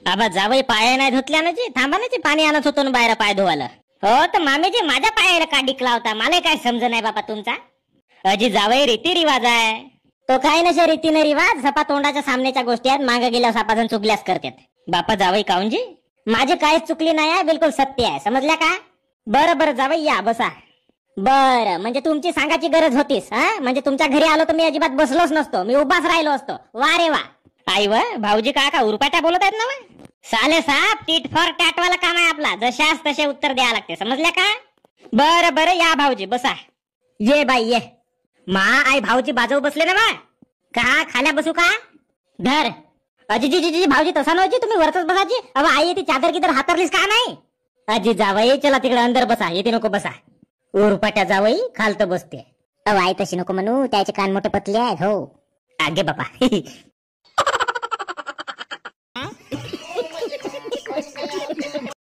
आबा जावई पाय नाही धुतल्या ना जी, थांबा ना जी, पाणी आणत होतो ना बाहेर पाय धुवायला. हो तर मामीजी माझ्या पायाला का डिकला होता, मला काय समज नाही बाबा तुमचा. अजी जावई रीती रिवाज आहे तो, काय नशे रीतीने रिवाज सपा तोंडाच्या सामनेच्या गोष्टी आहेत, मागे गेल्या सापाजण चुकल्यास करतात. बापा जावई काऊनजी माझी काहीच चुकली नाही आहे, बिलकुल सत्य आहे, समजल्या का. बरं बरं जावई या बसा. बरं म्हणजे तुमची सांगायची गरज होतीस हा, म्हणजे तुमच्या घरी आलो तर मी अजिबात बसलोच नसतो, मी उभाच राहिलो असतो. वा रे वा. आई व भाऊजी का उरपाट्या बोलत आहेत ना वा. साले साप टीट फॉर टॅट वाला काम आहे आपला, जशास तसे उत्तर द्यावं लागते, समजल्या का. बरं बरं या भाऊजी बसा. ये बाई ये. मा आई भाऊजी बाजू बसले ना बा, का खाल्या बसू का. धर. अजी जी जी भाऊजी तसा नव्हती, तुम्ही वरतच बसाची. अव आई ती चादर किदर हातरलीस का नाही. अजी जावई चला तिकडे अंदर बसा, येते नको बसा. उरपाट्या जावई खालत बसते. अव आई तशी नको म्हणू, त्याचे कान मोठे पतले आहेत. हो आगे बापा